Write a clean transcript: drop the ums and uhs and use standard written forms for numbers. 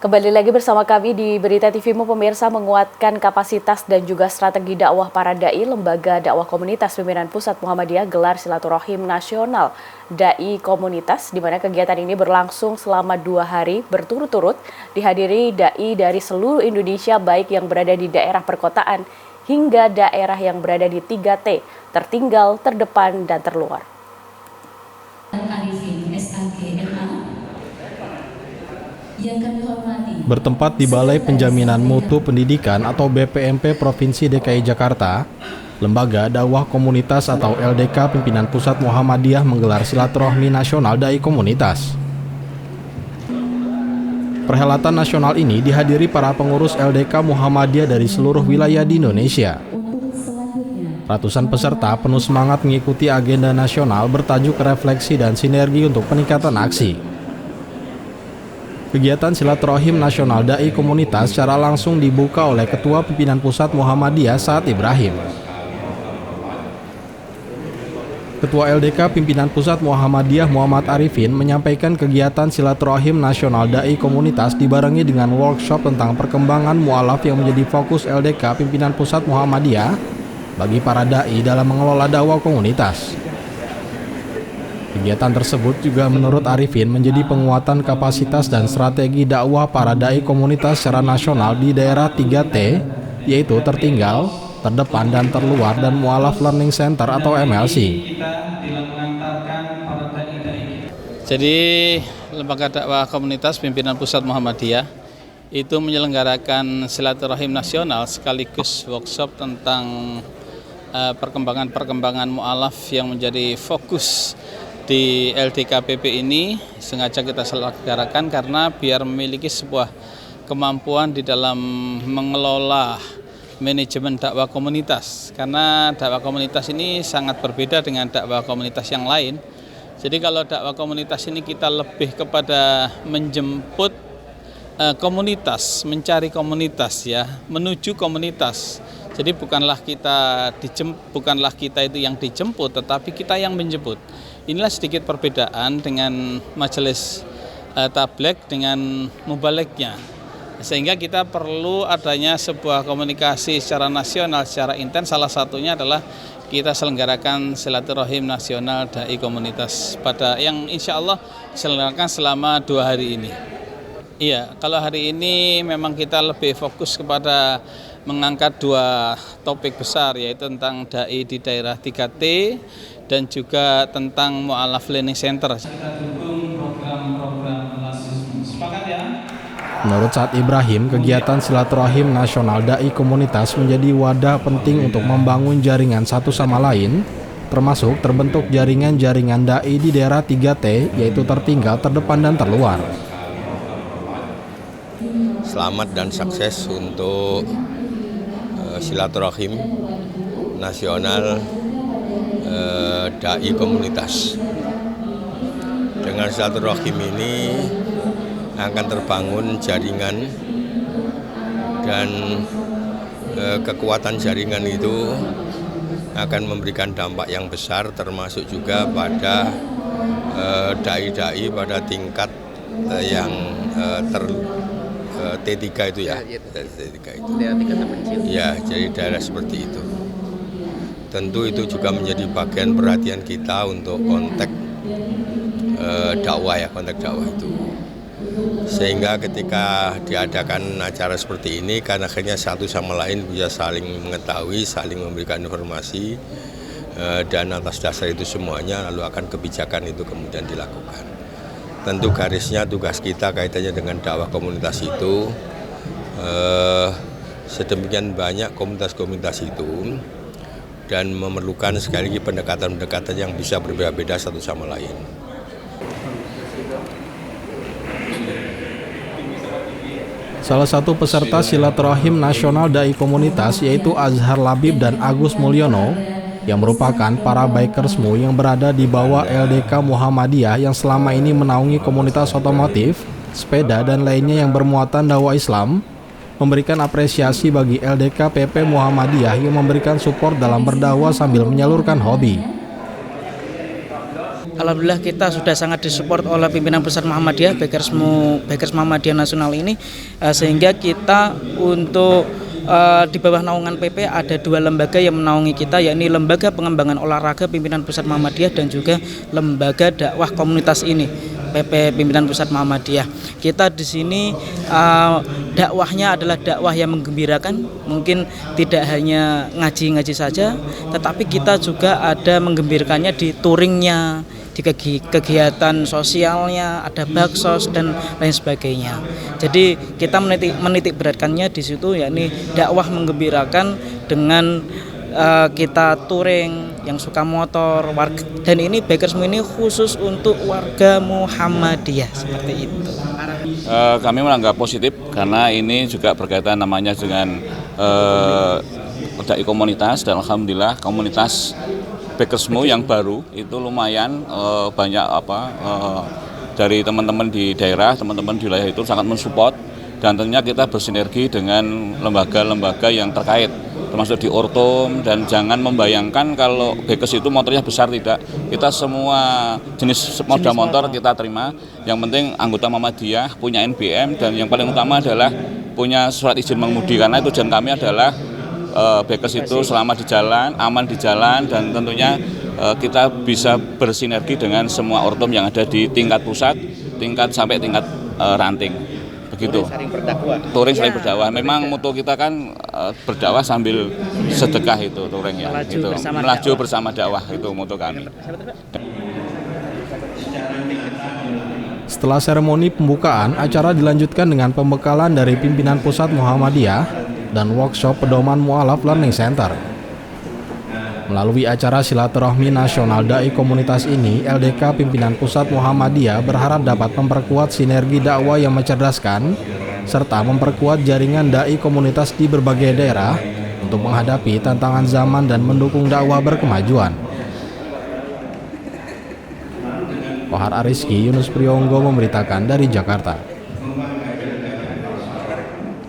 Kembali lagi bersama kami di Berita TVmu, pemirsa. Menguatkan kapasitas dan juga strategi dakwah para dai, Lembaga Dakwah Komunitas Pimpinan Pusat Muhammadiyah gelar silaturahim nasional dai komunitas, di mana kegiatan ini berlangsung selama 2 hari berturut-turut, dihadiri dai dari seluruh Indonesia, baik yang berada di daerah perkotaan hingga daerah yang berada di 3T, tertinggal, terdepan, dan terluar. Bertempat di Balai Penjaminan Mutu Pendidikan atau BPMP Provinsi DKI Jakarta, Lembaga Dakwah Komunitas atau LDK Pimpinan Pusat Muhammadiyah menggelar silaturahmi nasional dai komunitas. Perhelatan nasional ini dihadiri para pengurus LDK Muhammadiyah dari seluruh wilayah di Indonesia. Ratusan peserta penuh semangat mengikuti agenda nasional bertajuk refleksi dan sinergi untuk peningkatan aksi. Kegiatan silaturahim nasional dai komunitas secara langsung dibuka oleh Ketua Pimpinan Pusat Muhammadiyah Saad Ibrahim. Ketua LDK Pimpinan Pusat Muhammadiyah Muhammad Arifin menyampaikan kegiatan silaturahim nasional dai komunitas dibarengi dengan workshop tentang perkembangan mu'alaf yang menjadi fokus LDK Pimpinan Pusat Muhammadiyah bagi para dai dalam mengelola dakwah komunitas. Kegiatan tersebut juga menurut Arifin menjadi penguatan kapasitas dan strategi dakwah para dai komunitas secara nasional di daerah 3T, yaitu tertinggal, terdepan, dan terluar, dan Mu'alaf Learning Center atau MLC. Jadi Lembaga Dakwah Komunitas Pimpinan Pusat Muhammadiyah itu menyelenggarakan silaturahim nasional sekaligus workshop tentang perkembangan mu'alaf yang menjadi fokus di LDKPP ini. Sengaja kita selenggarakan karena biar memiliki sebuah kemampuan di dalam mengelola manajemen dakwah komunitas, karena dakwah komunitas ini sangat berbeda dengan dakwah komunitas yang lain. Jadi kalau dakwah komunitas ini kita lebih kepada menjemput komunitas, mencari komunitas, ya, menuju komunitas. Jadi bukanlah kita itu yang dijemput, tetapi kita yang menjemput. Inilah sedikit perbedaan dengan majelis tablek dengan mubaliknya. Sehingga kita perlu adanya sebuah komunikasi secara nasional, secara intens. Salah satunya adalah kita selenggarakan silaturahim nasional dai komunitas pada yang insya Allah diselenggarakan selama 2 hari ini. Iya, kalau hari ini memang kita lebih fokus kepada mengangkat 2 topik besar, yaitu tentang dai di daerah 3T dan juga tentang Mu'alaf Learning Center. Menurut Saad Ibrahim, kegiatan silaturahim nasional dai komunitas menjadi wadah penting untuk membangun jaringan satu sama lain, termasuk terbentuk jaringan-jaringan dai di daerah 3T, yaitu tertinggal, terdepan, dan terluar. Selamat dan sukses untuk silaturahim nasional dai komunitas. Dengan silaturahim ini akan terbangun jaringan, dan kekuatan jaringan itu akan memberikan dampak yang besar, termasuk juga pada dai-dai pada tingkat yang T3 itu ya. T3 itu. Ya, jadi daerah seperti itu. Tentu itu juga menjadi bagian perhatian kita untuk konteks dakwah, ya, konteks dakwah itu. Sehingga ketika diadakan acara seperti ini, kan akhirnya satu sama lain bisa saling mengetahui, saling memberikan informasi, dan atas dasar itu semuanya lalu akan kebijakan itu kemudian dilakukan. Tentu garisnya tugas kita kaitannya dengan dakwah komunitas itu, sedemikian banyak komunitas-komunitas itu, dan memerlukan sekali lagi pendekatan-pendekatan yang bisa berbeda-beda satu sama lain. Salah satu peserta silaturahim nasional dai komunitas yaitu Azhar Labib dan Agus Mulyono, yang merupakan para bikersmu yang berada di bawah LDK Muhammadiyah yang selama ini menaungi komunitas otomotif, sepeda, dan lainnya yang bermuatan dakwah Islam, memberikan apresiasi bagi LDK PP Muhammadiyah yang memberikan support dalam berdakwah sambil menyalurkan hobi. alhamdulillah kita sudah sangat disupport oleh pimpinan pusat Muhammadiyah, Bakers Muhammadiyah Nasional ini, sehingga kita untuk di bawah naungan PP ada 2 lembaga yang menaungi kita, yakni Lembaga Pengembangan Olahraga Pimpinan Pusat Muhammadiyah dan juga Lembaga Dakwah Komunitas ini, PP Pimpinan Pusat Muhammadiyah. Kita di sini dakwahnya adalah dakwah yang menggembirakan, mungkin tidak hanya ngaji-ngaji saja, tetapi kita juga ada menggembirakannya di touringnya, di kegiatan sosialnya, ada baksos dan lain sebagainya. Jadi kita menitik beratkannya di situ, yakni dakwah menggembirakan dengan kita touring yang suka motor, dan ini Bakersmu ini khusus untuk warga Muhammadiyah seperti itu. Kami menganggap positif karena ini juga berkaitan namanya dengan dai komunitas, dan alhamdulillah komunitas Bakersmu yang baru itu lumayan banyak dari teman-teman di daerah, teman-teman di wilayah itu sangat mensupport, dan tentunya kita bersinergi dengan lembaga-lembaga yang terkait termasuk di Ortom, dan jangan membayangkan kalau Bakers itu motornya besar, tidak. Kita semua jenis moda motor kita terima, yang penting anggota Muhammadiyah punya NBM, dan yang paling utama adalah punya surat izin mengemudi, karena tujuan kami adalah Bakers itu selama di jalan, aman di jalan, dan tentunya kita bisa bersinergi dengan semua Ortom yang ada di tingkat pusat, sampai tingkat ranting. Begitu. Touring saling berdakwah. Memang moto kita kan berdakwah sambil sedekah, itu touring ya. Melaju bersama dakwah, itu moto kami. Setelah seremoni pembukaan, acara dilanjutkan dengan pembekalan dari pimpinan pusat Muhammadiyah dan workshop pedoman mualaf learning center. Melalui acara silaturahmi nasional dai komunitas ini, LDK pimpinan pusat Muhammadiyah berharap dapat memperkuat sinergi dakwah yang mencerdaskan serta memperkuat jaringan dai komunitas di berbagai daerah untuk menghadapi tantangan zaman dan mendukung dakwah berkemajuan. Kohar Ariski, Yunus Priyonggo memberitakan dari Jakarta.